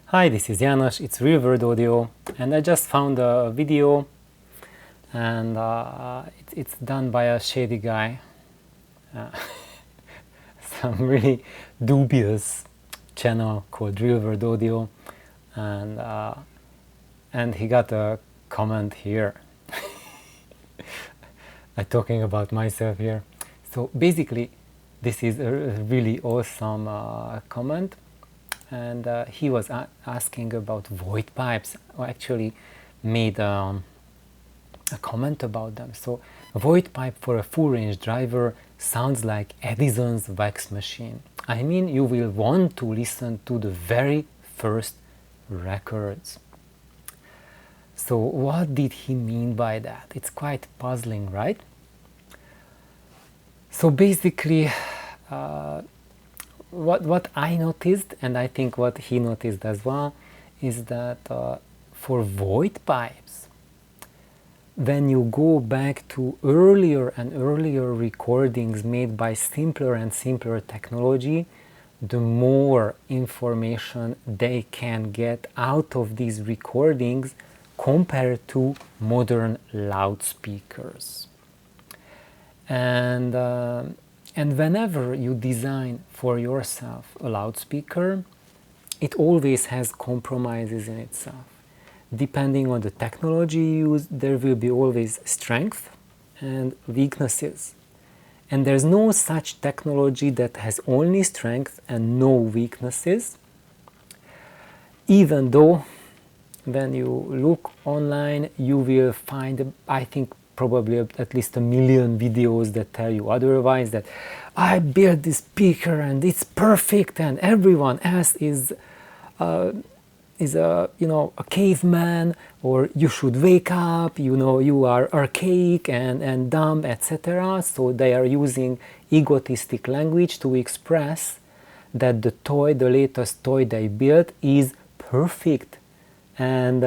Hi, this is János, it's Real World Audio, and I just found a video, and it's done by a shady guy, some really dubious channel called Real World Audio, and he got a comment here. I'm talking about myself here. So basically, this is a really awesome comment. And he was asking about Voigt pipes. I actually made a comment about them. So a Voigt pipe for a full range driver sounds like Edison's wax machine. I mean, you will want to listen to the very first records. So what did he mean by that? It's quite puzzling, right? So basically, what I noticed, and I think what he noticed as well, is that for Voigt pipes, when you go back to earlier and earlier recordings made by simpler and simpler technology, the more information they can get out of these recordings compared to modern loudspeakers. And whenever you design for yourself a loudspeaker, it always has compromises in itself. Depending on the technology used, there will be always strength and weaknesses. And there's no such technology that has only strength and no weaknesses, even though when you look online, you will find, I think, probably at least 1 million videos that tell you otherwise, that I built this speaker and it's perfect and everyone else is a caveman, or you should wake up, you are archaic and dumb, etc. So they are using egotistic language to express that the latest toy they built is perfect. And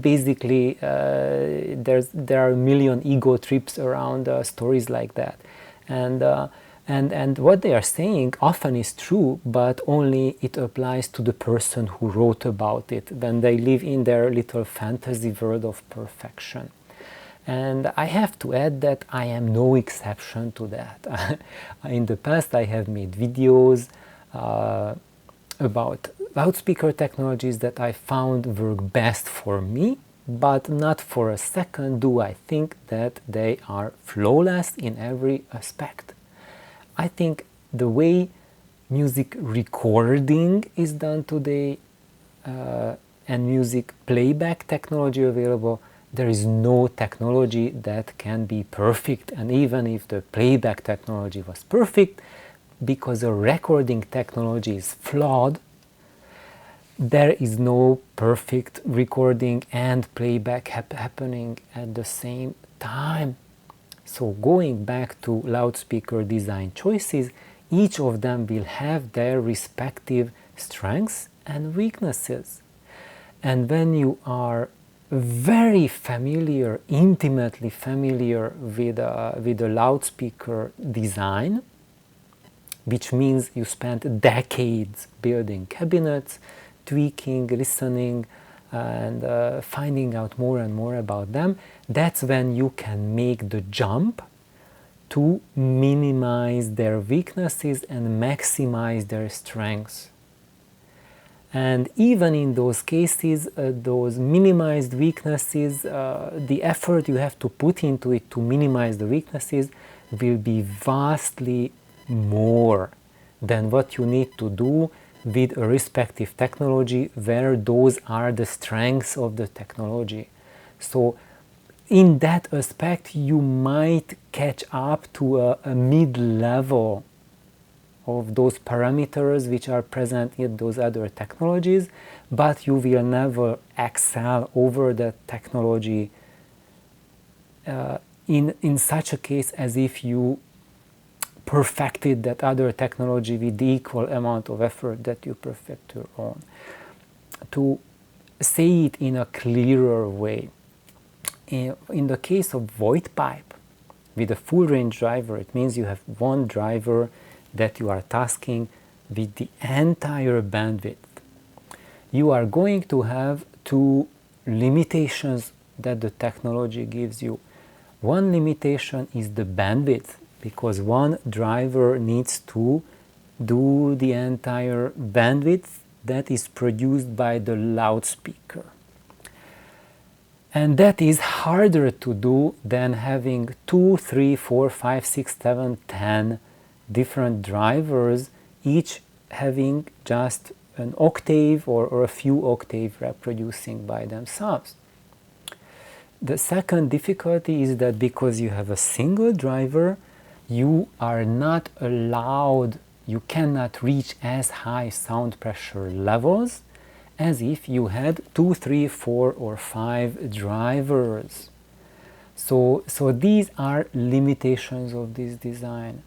basically there are 1 million ego trips around stories like that, and what they are saying often is true, but only it applies to the person who wrote about it, when they live in their little fantasy world of perfection. And I have to add that I am no exception to that. In the past I have made videos about loudspeaker technologies that I found work best for me, but not for a second do I think that they are flawless in every aspect. I think the way music recording is done today and music playback technology available, there is no technology that can be perfect. And even if the playback technology was perfect, because the recording technology is flawed, there is no perfect recording and playback happening at the same time. So going back to loudspeaker design choices, each of them will have their respective strengths and weaknesses. And when you are very familiar, intimately familiar with a loudspeaker design, which means you spent decades building cabinets, tweaking, listening, and finding out more and more about them, that's when you can make the jump to minimize their weaknesses and maximize their strengths. And even in those cases, those minimized weaknesses, the effort you have to put into it to minimize the weaknesses will be vastly more than what you need to do with a respective technology where those are the strengths of the technology. So in that aspect you might catch up to a mid-level of those parameters which are present in those other technologies, but you will never excel over that technology in such a case as if you perfected that other technology with the equal amount of effort that you perfect your own. To say it in a clearer way, in the case of Voigt pipe with a full range driver, it means you have one driver that you are tasking with the entire bandwidth. you are going to have two limitations that the technology gives you. One limitation is the bandwidth, because one driver needs to do the entire bandwidth that is produced by the loudspeaker. And that is harder to do than having 2, 3, 4, 5, 6, 7, 10 different drivers, each having just an octave or a few octaves reproducing by themselves. The second difficulty is that because you have a single driver, you are not allowed, you cannot reach as high sound pressure levels as if you had 2, 3, 4, or 5 drivers. So these are limitations of this design.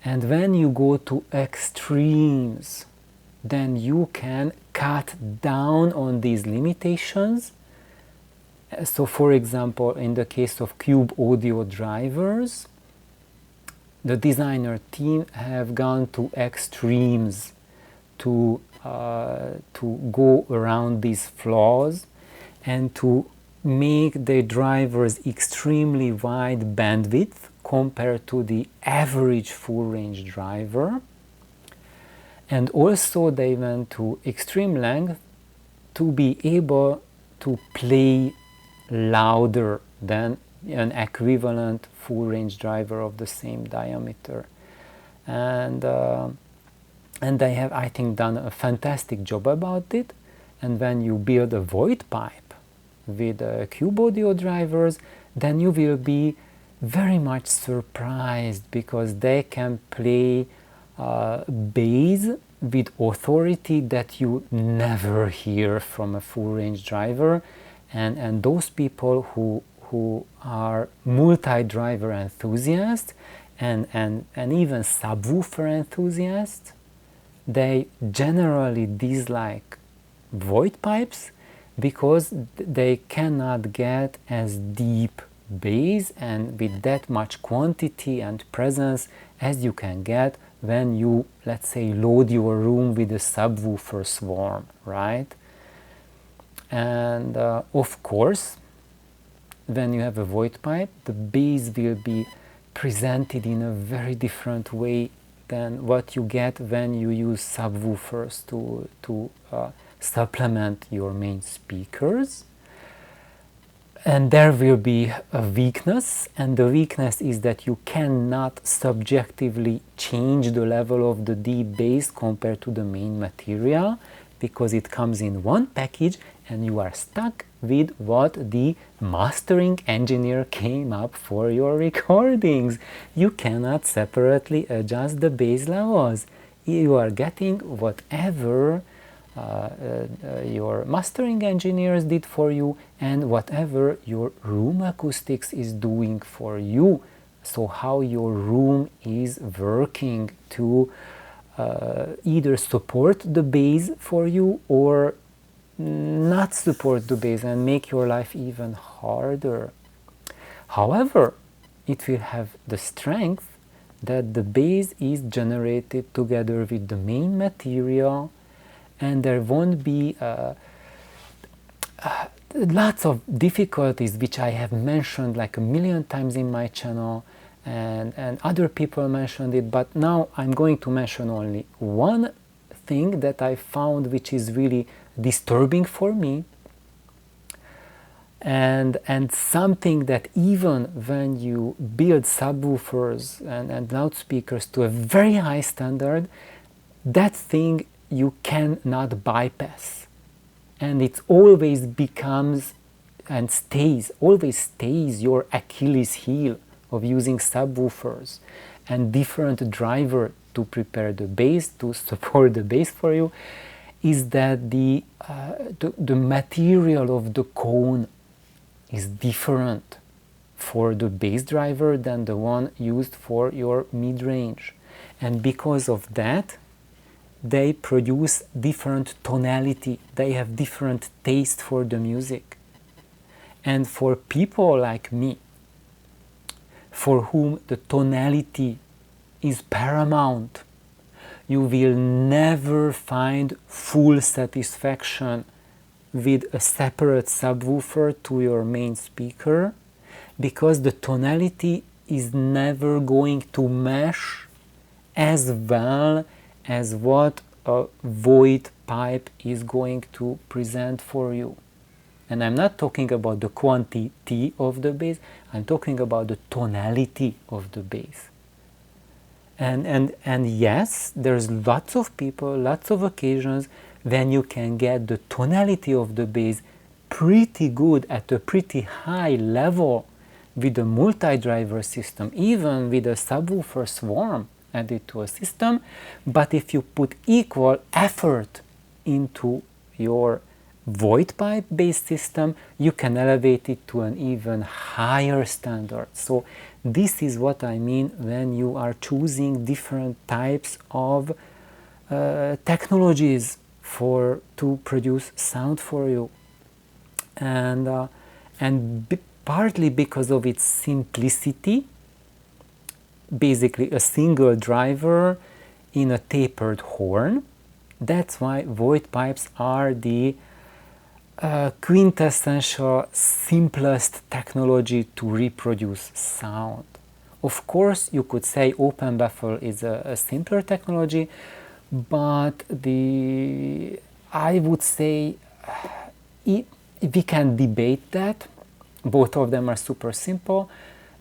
And when you go to extremes, then you can cut down on these limitations. So for example, in the case of cube audio drivers, the designer team have gone to extremes to go around these flaws and to make the drivers extremely wide bandwidth compared to the average full range driver. And also they went to extreme length to be able to play louder than an equivalent full range driver of the same diameter. And they have, I think, done a fantastic job about it. And when you build a Voigt pipe with cube audio drivers, then you will be very much surprised, because they can play bass with authority that you never hear from a full range driver. And those people who are multi-driver enthusiasts and even subwoofer enthusiasts, they generally dislike Voigt pipes because they cannot get as deep bass and with that much quantity and presence as you can get when you, let's say, load your room with a subwoofer swarm, right? And of course, when you have a Voigt pipe, the bass will be presented in a very different way than what you get when you use subwoofers to supplement your main speakers. And there will be a weakness, and the weakness is that you cannot subjectively change the level of the deep bass compared to the main material, because it comes in one package and you are stuck with what the mastering engineer came up for your recordings. You cannot separately adjust the bass levels. You are getting whatever your mastering engineers did for you and whatever your room acoustics is doing for you. So how your room is working to either support the bass for you or not support the bass and make your life even harder. However, it will have the strength that the bass is generated together with the main material, and there won't be lots of difficulties which I have mentioned like a million times in my channel, and other people mentioned it, but now I'm going to mention only one thing that I found which is really disturbing for me, and something that even when you build subwoofers and loudspeakers to a very high standard, that thing you cannot bypass, and it always becomes and always stays your Achilles heel of using subwoofers and different driver to prepare the bass, to support the bass for you, is that the material of the cone is different for the bass driver than the one used for your mid-range. And because of that, they produce different tonality, they have different taste for the music. And for people like me, for whom the tonality is paramount, You will never find full satisfaction with a separate subwoofer to your main speaker, because the tonality is never going to mesh as well as what a Voigt pipe is going to present for you. And I'm not talking about the quantity of the bass, I'm talking about the tonality of the bass. And yes, there's lots of people, lots of occasions when you can get the tonality of the bass pretty good at a pretty high level with a multi-driver system, even with a subwoofer swarm added to a system. But if you put equal effort into your Voigt pipe based system, you can elevate it to an even higher standard. So this is what I mean when you are choosing different types of technologies to produce sound for you. And partly because of its simplicity, basically a single driver in a tapered horn, that's why Voigt pipes are the quintessential simplest technology to reproduce sound. Of course, you could say open baffle is a simpler technology, but I would say we can debate that. Both of them are super simple.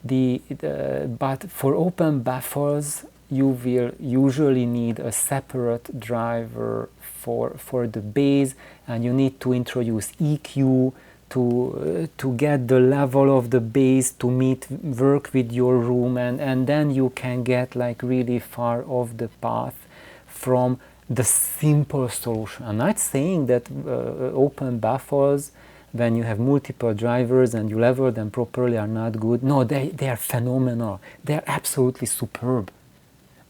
But for open baffles, you will usually need a separate driver for the bass, and you need to introduce EQ to get the level of the bass to work with your room, and then you can get like really far off the path from the simple solution. I'm not saying that open baffles, when you have multiple drivers and you level them properly, are not good. No, they are phenomenal. They are absolutely superb.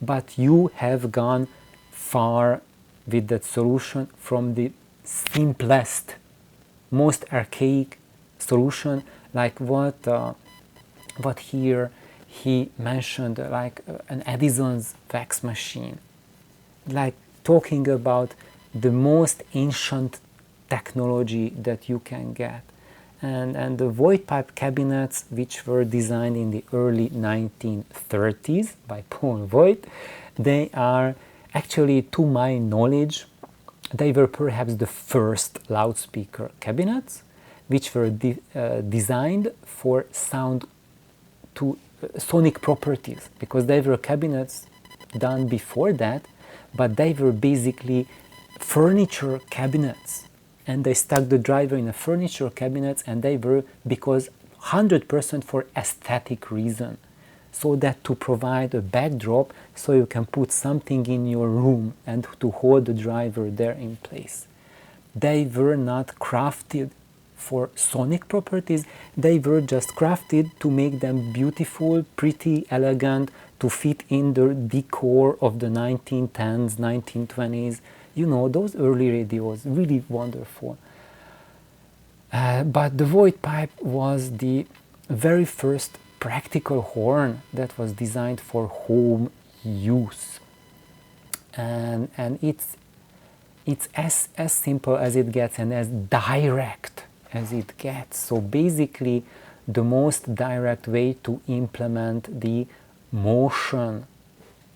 But you have gone far with that solution from the simplest, most archaic solution, like what here he mentioned, like an Edison's fax machine, like talking about the most ancient technology that you can get. And the Voigt pipe cabinets, which were designed in the early 1930s by Paul Voigt, they are actually, to my knowledge, they were perhaps the first loudspeaker cabinets which were designed for sound to sonic properties, because they were cabinets done before that, but they were basically furniture cabinets, and they stuck the driver in a furniture cabinets, and they were because 100% for aesthetic reason, so that to provide a backdrop so you can put something in your room and to hold the driver there in place. They were not crafted for sonic properties, they were just crafted to make them beautiful, pretty, elegant, to fit in the decor of the 1910s, 1920s. You know, those early radios, really wonderful. But the Voigt pipe was the very first practical horn that was designed for home use. And it's as simple as it gets and as direct as it gets. So basically, the most direct way to implement the motion,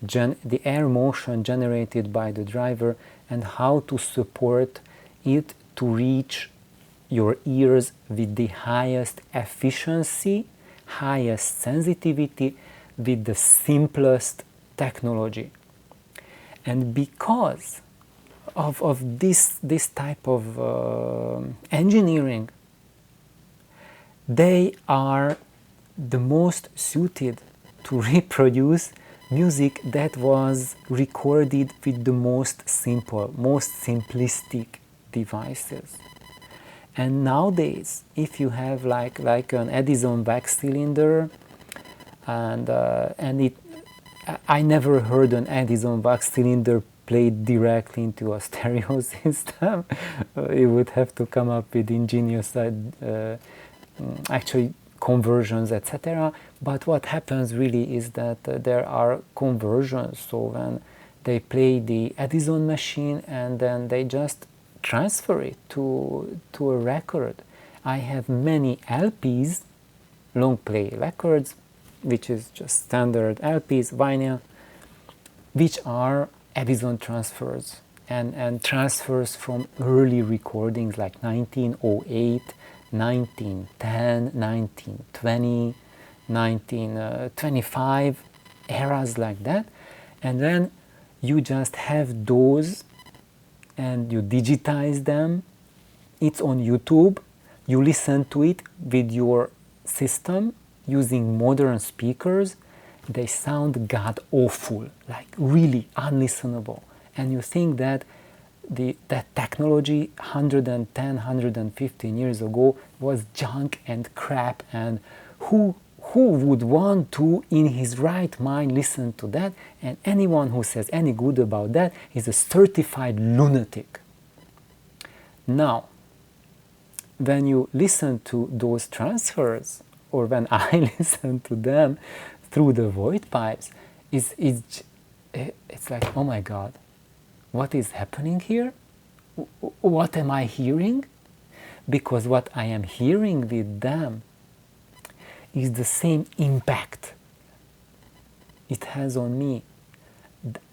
the air motion generated by the driver, and how to support it to reach your ears with the highest efficiency, highest sensitivity, with the simplest technology. And because of this type of engineering, they are the most suited to reproduce music that was recorded with the most simple, most simplistic devices. And nowadays, if you have like an Edison wax cylinder, and I never heard an Edison wax cylinder played directly into a stereo system. You would have to come up with ingenious actually conversions, etc. But what happens really is that there are conversions. So when they play the Edison machine and then they just transfer it to a record. I have many LPs, long play records, which is just standard LPs, vinyl, which are Edison transfers and transfers from early recordings like 1908, 1910, 1920, 1925, eras like that. And then you just have those and you digitize them. It's on YouTube. You listen to it with your system using modern speakers. They sound god awful, like really unlistenable. And you think that that technology 110, 115 years ago was junk and crap, and who would want to, in his right mind, listen to that? And anyone who says any good about that is a certified lunatic. Now, when you listen to those transfers, or when I listen to them through the Voigt pipes, it's like, oh my God, what is happening here? What am I hearing? Because what I am hearing with them is the same impact it has on me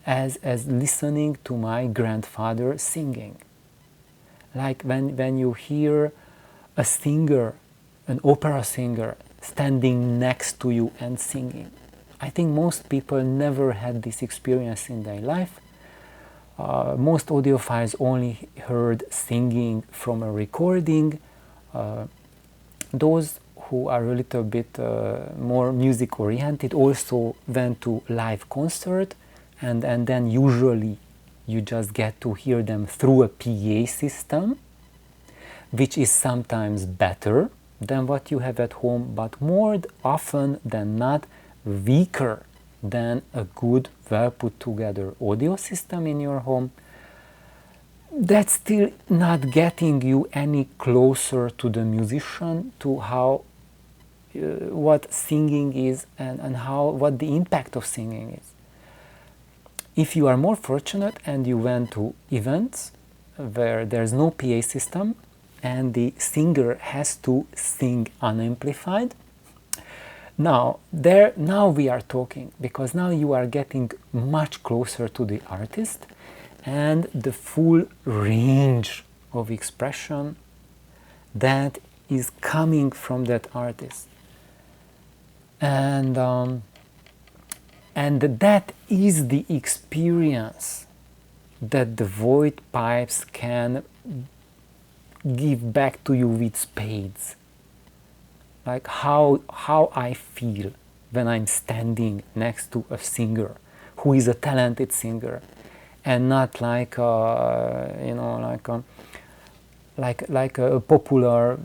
as listening to my grandfather singing. Like when you hear a singer, an opera singer, standing next to you and singing. I think most people never had this experience in their life. Most audiophiles only heard singing from a recording. Those who are a little bit more music oriented also went to live concert, and then usually you just get to hear them through a PA system, which is sometimes better than what you have at home, but more often than not weaker than a good, well put together audio system in your home. That's still not getting you any closer to the musician, to how what singing is and what the impact of singing is. If you are more fortunate and you went to events where there's no PA system and the singer has to sing unamplified, now we are talking, because now you are getting much closer to the artist and the full range of expression that is coming from that artist. And that is the experience that the Voigt pipes can give back to you with spades. Like how I feel when I'm standing next to a singer who is a talented singer, and not like like a popular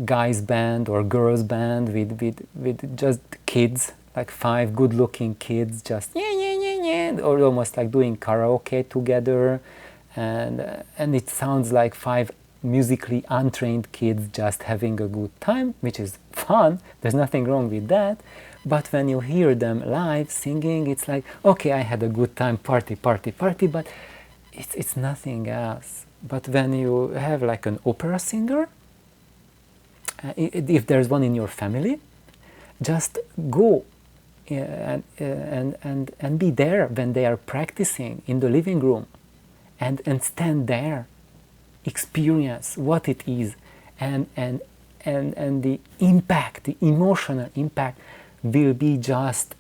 guys band or girls band with just kids, like 5 good-looking kids just or almost like doing karaoke together, and it sounds like 5 musically untrained kids just having a good time, which is fun. There's nothing wrong with that. But when you hear them live singing, it's like, okay, I had a good time, party, but it's nothing else. But when you have like an opera singer, if there's one in your family, just go and be there when they are practicing in the living room, and stand there, experience what it is, and the impact, the emotional impact will be just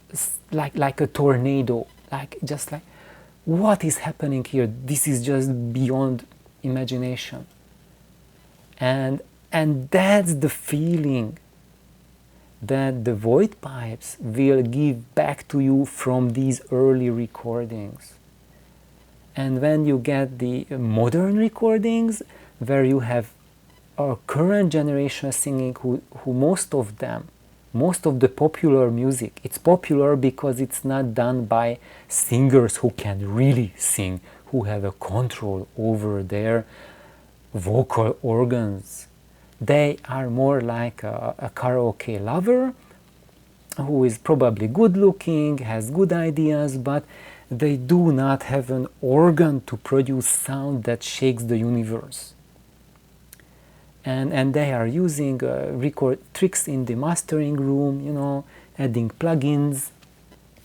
like a tornado, like what is happening here? This is just beyond imagination. And that's the feeling that the Voigt pipes will give back to you from these early recordings. And when you get the modern recordings, where you have a current generation singing, who most of the popular music, it's popular because it's not done by singers who can really sing, who have a control over their vocal organs. They are more like a karaoke lover who is probably good looking, has good ideas, but they do not have an organ to produce sound that shakes the universe. And they are using record tricks in the mastering room, you know, adding plugins.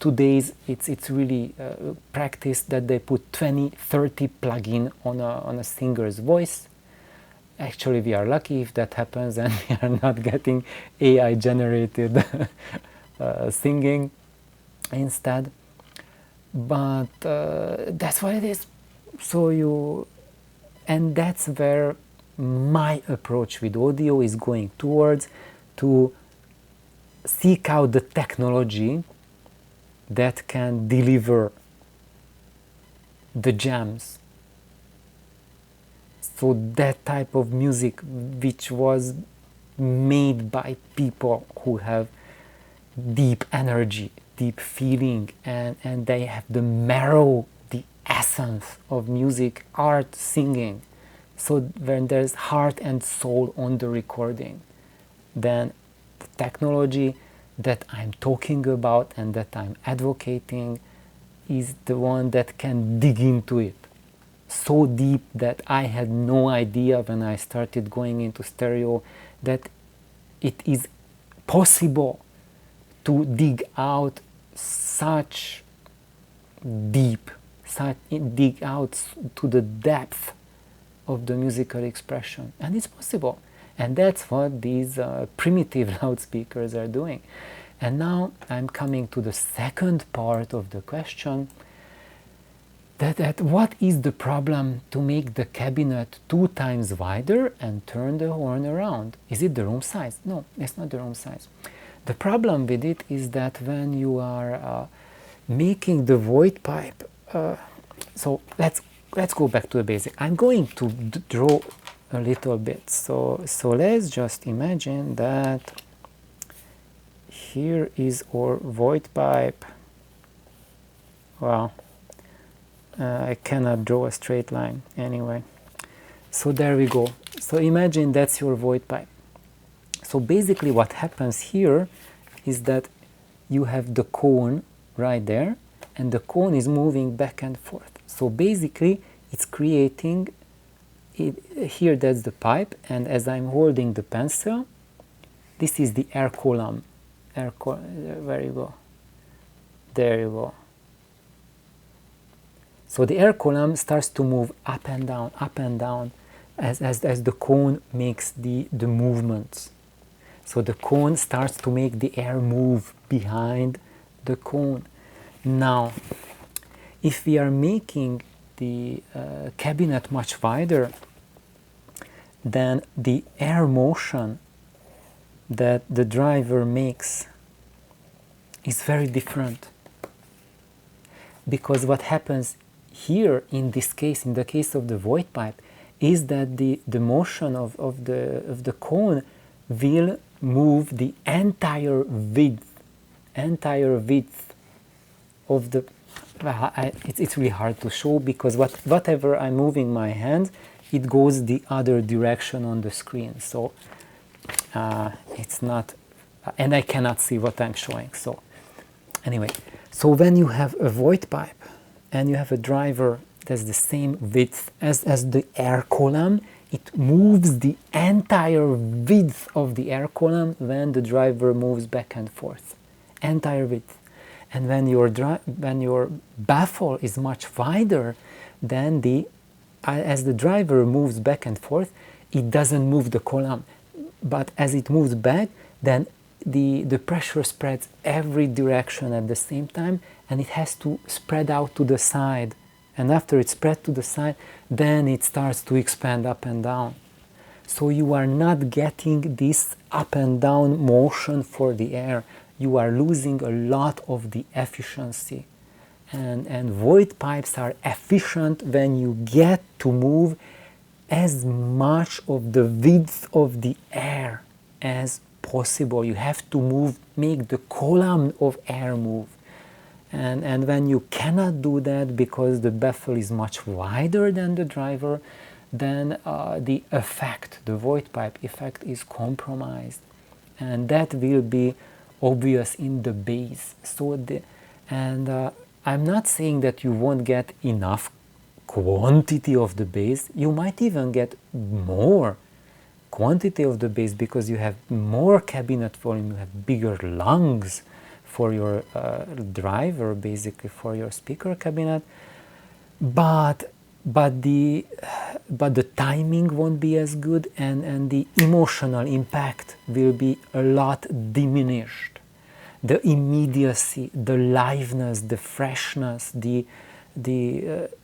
Today's it's really practiced that they put 20-30 plugin on a singer's voice. Actually, we are lucky if that happens and we are not getting AI generated singing instead. But that's what it is. So and that's where my approach with audio is going towards, to seek out the technology that can deliver the gems. So that type of music which was made by people who have deep energy, deep feeling, and they have the marrow, the essence of music, art, singing. So when there's heart and soul on the recording, then the technology that I'm talking about and that I'm advocating is the one that can dig into it so deep that I had no idea when I started going into stereo that it is possible to dig out such deep, dig out to the depth of the musical expression, and it's possible. And that's what these primitive loudspeakers are doing. And now I'm coming to the second part of the question, that what is the problem to make the cabinet 2 times wider and turn the horn around? Is it the wrong size? No, it's not the wrong size. The problem with it is that when you are making the Voigt pipe, so let's go back to the basic. I'm going to draw a little bit. So let's just imagine that here is our Voigt pipe. Well, I cannot draw a straight line anyway. So there we go. So imagine that's your Voigt pipe. So basically what happens here is that you have the cone right there, and the cone is moving back and forth. So basically it's creating it, here that's the pipe, and as I'm holding the pencil, this is the air column. Where you go? There you go. So the air column starts to move up and down as the cone makes the movements. So the cone starts to make the air move behind the cone. Now, if we are making the cabinet much wider, then the air motion that the driver makes is very different. Because what happens here in this case, in the case of the Voigt pipe, is that the motion of the cone will move the entire width of the, it's really hard to show because whatever I'm moving my hand, it goes the other direction on the screen. So it's not, and I cannot see what I'm showing. So anyway, so when you have a Voigt pipe and you have a driver that's the same width as the air column, it moves the entire width of the air column when the driver moves back and forth. Entire width. And when your baffle is much wider, then as the driver moves back and forth, it doesn't move the column. But as it moves back, then the pressure spreads every direction at the same time, and it has to spread out to the side. And after it's spread to the side, then it starts to expand up and down. So you are not getting this up and down motion for the air. You are losing a lot of the efficiency. And Voigt pipes are efficient when you get to move as much of the width of the air as possible. You have to make the column of air move. And when you cannot do that because the baffle is much wider than the driver, then the effect, the Voigt pipe effect, is compromised. And that will be obvious in the bass. So I'm not saying that you won't get enough quantity of the bass. You might even get more quantity of the bass because you have more cabinet volume, you have bigger lungs for your driver, basically for your speaker cabinet, but the timing won't be as good, and the emotional impact will be a lot diminished. The immediacy, the liveness, the freshness, the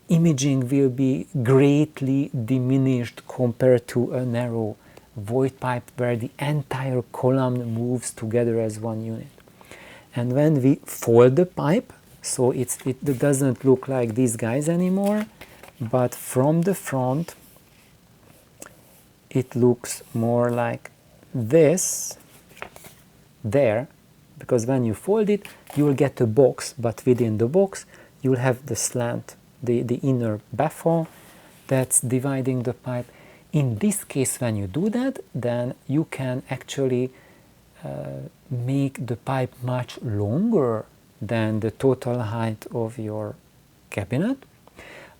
imaging will be greatly diminished compared to a narrow Voigt pipe where the entire column moves together as one unit. And when we fold the pipe, so it doesn't look like these guys anymore, but from the front it looks more like this there, because when you fold it you will get a box, but within the box you will have the slant, the inner baffle that's dividing the pipe. In this case, when you do that, then you can actually make the pipe much longer than the total height of your cabinet.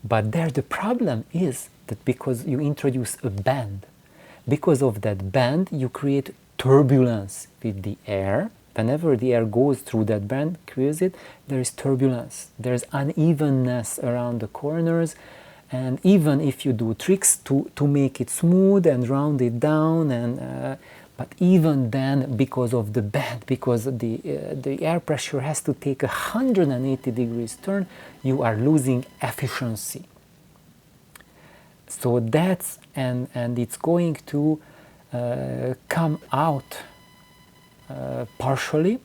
But there the problem is that because you introduce a bend, because of that bend you create turbulence with the air. Whenever the air goes through that bend, creates it, there is turbulence, there's unevenness around the corners. And even if you do tricks to make it smooth and round it down, and but even then, because of the bend, because the air pressure has to take 180 degrees turn, you are losing efficiency. So that's, and it's going to come out partially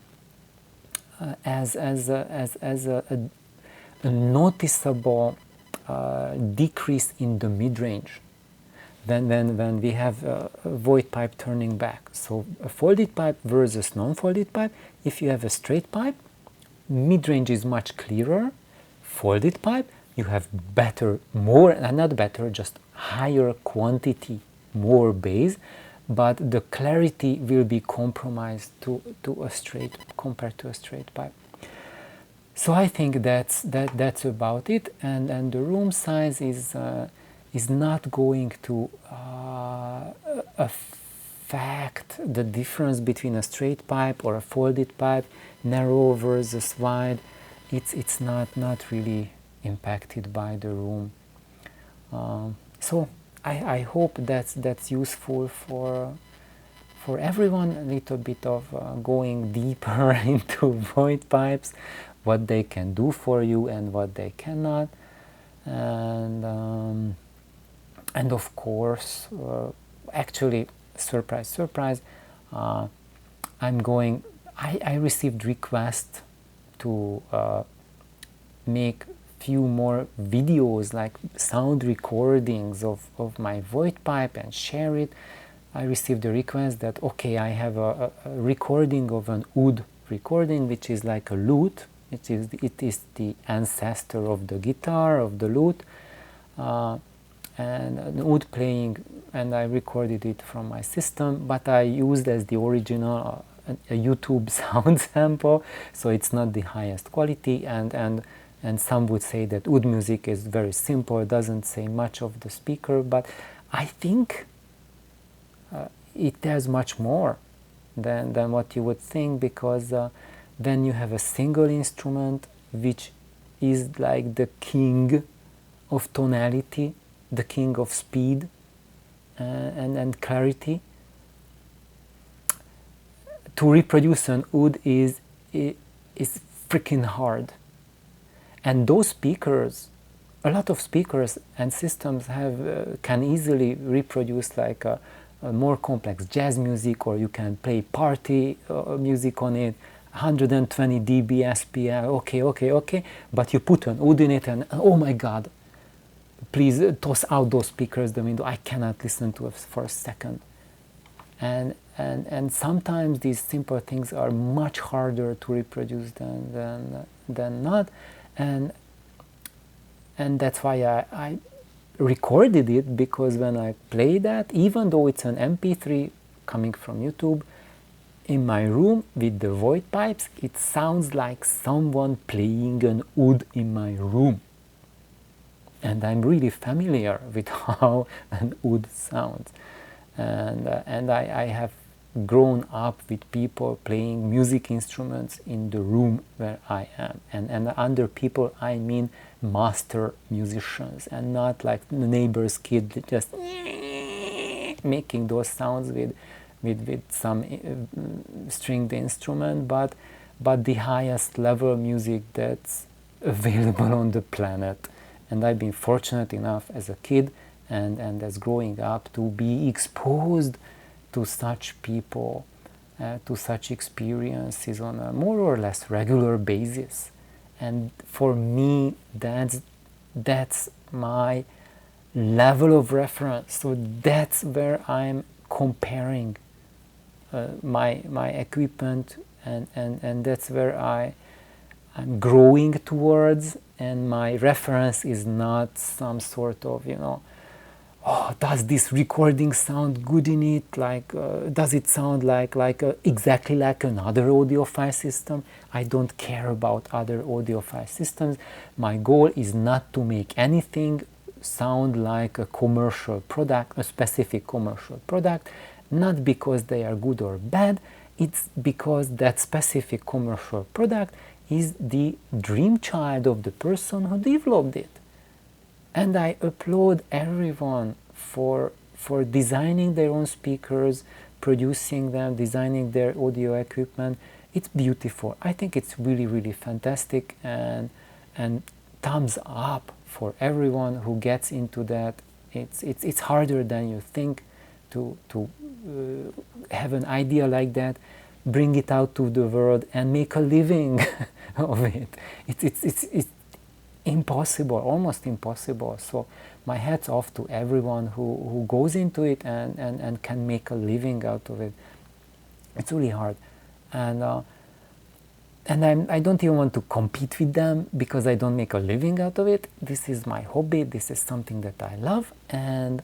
as a noticeable decrease in the mid-range when we have a Voigt pipe turning back. So a folded pipe versus non-folded pipe, if you have a straight pipe, mid-range is much clearer. Folded pipe, you have better, more, not better, just higher quantity, more bass, but the clarity will be compromised to a straight, compared to a straight pipe. So I think that's about it, and the room size is not going to affect the difference between a straight pipe or a folded pipe, narrow versus wide. It's not really impacted by the room. So I hope that's useful for everyone. A little bit of going deeper into Voigt pipes, what they can do for you and what they cannot, and of course, actually, surprise, I received requests to make few more videos, like sound recordings of my Voigt pipe and share it. I received a request that, okay, I have a recording of an oud recording, which is like a lute. It is the ancestor of the guitar, of the lute, and an oud playing, and I recorded it from my system, but I used as the original a YouTube sound sample, so it's not the highest quality, and some would say that oud music is very simple, it doesn't say much of the speaker, but I think it does much more than what you would think, because then you have a single instrument which is like the king of tonality, the king of speed and clarity. To reproduce an oud is freaking hard. And those speakers, a lot of speakers and systems can easily reproduce like a more complex jazz music, or you can play party music on it, 120 dB SPL, okay, but you put an oud in it and oh my god, please toss out those speakers the window, I cannot listen to it for a second. And sometimes these simple things are much harder to reproduce than not, and that's why I recorded it, because when I play that, even though it's an MP3 coming from YouTube, in my room with the Voigt pipes, it sounds like someone playing an oud in my room. And I'm really familiar with how an oud sounds. And I have grown up with people playing music instruments in the room where I am. And under people, I mean master musicians, and not like the neighbor's kid just making those sounds with some stringed instrument, but the highest level music that's available on the planet. And I've been fortunate enough as a kid and as growing up to be exposed to such people, to such experiences on a more or less regular basis. And for me, that's my level of reference. So that's where I'm comparing my equipment, and that's where I'm growing towards. And my reference is not some sort of, oh, does this recording sound good in it? Like, does it sound like exactly like another audiophile system? I don't care about other audiophile systems. My goal is not to make anything sound like a commercial product, a specific commercial product, not because they are good or bad. It's because that specific commercial product is the dream child of the person who developed it. And I applaud everyone for designing their own speakers, producing them, designing their audio equipment. It's beautiful. I think it's really, really fantastic, and thumbs up for everyone who gets into that. It's harder than you think to have an idea like that, bring it out to the world, and make a living of it. It's impossible, almost impossible. So my hat's off to everyone who goes into it and can make a living out of it. It's really hard, and I don't even want to compete with them because I don't make a living out of it. This is my hobby. This is something that I love, and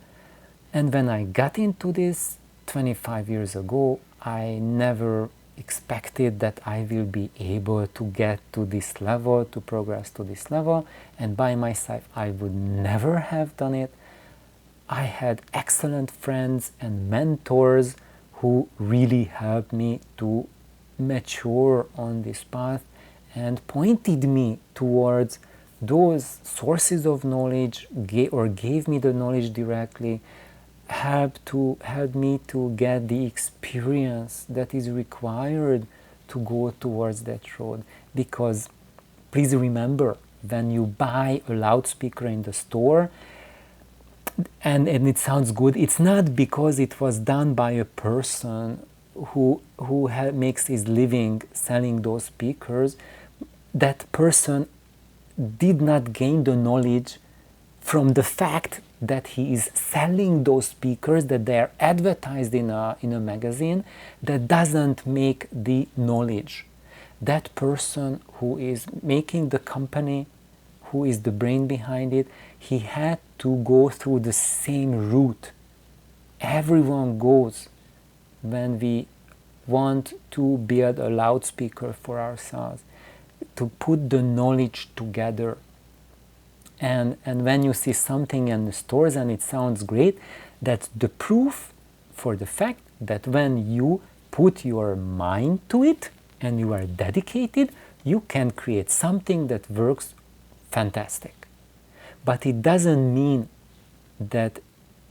when I got into this 25 years ago, I never expected that I will be able to get to this level, to progress to this level, and by myself I would never have done it. I had excellent friends and mentors who really helped me to mature on this path and pointed me towards those sources of knowledge, or gave me the knowledge directly, helped me to get the experience that is required to go towards that road. Because please remember, when you buy a loudspeaker in the store and it sounds good, it's not because it was done by a person who makes his living selling those speakers. That person did not gain the knowledge from the fact that he is selling those speakers, that they are advertised in a magazine. That doesn't make the knowledge. That person who is making the company, who is the brain behind it, he had to go through the same route everyone goes when we want to build a loudspeaker for ourselves, to put the knowledge together. And when you see something in the stores and it sounds great, that's the proof for the fact that when you put your mind to it and you are dedicated, you can create something that works fantastic. But it doesn't mean that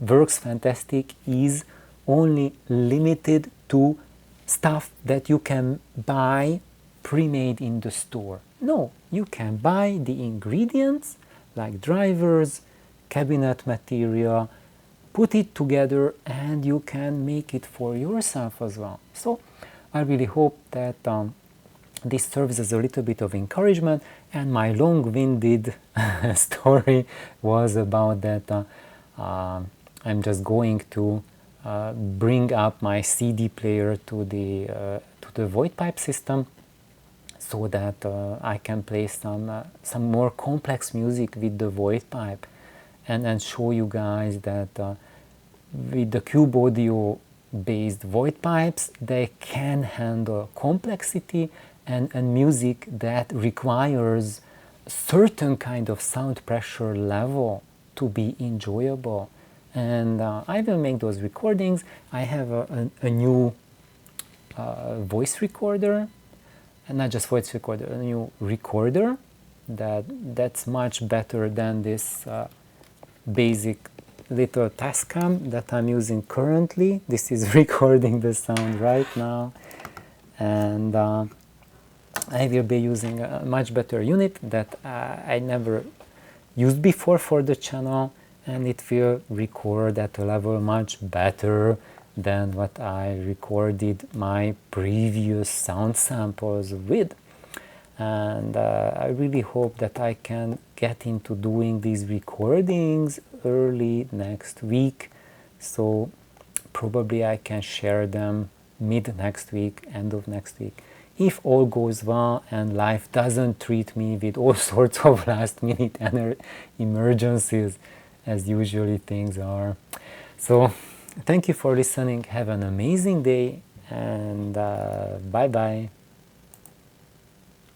works fantastic is only limited to stuff that you can buy pre-made in the store. No, you can buy the ingredients like drivers, cabinet material, put it together, and you can make it for yourself as well. So I really hope that this serves as a little bit of encouragement, and my long-winded story was about that I'm just going to bring up my CD player to the Voigt pipe system, so that I can play some more complex music with the Voigt pipe, and show you guys that with the Cube Audio based Voigt pipes, they can handle complexity and music that requires certain kind of sound pressure level to be enjoyable. And I will make those recordings. I have a new voice recorder, and not just voice recorder, a new recorder that's much better than this basic little Tascam that I'm using currently. This is recording the sound right now, and I will be using a much better unit that I never used before for the channel, and it will record at a level much better than what I recorded my previous sound samples with. And I really hope that I can get into doing these recordings early next week, so probably I can share them mid next week, end of next week, if all goes well and life doesn't treat me with all sorts of last minute emergencies as usually things are. So thank you for listening, have an amazing day, and bye bye.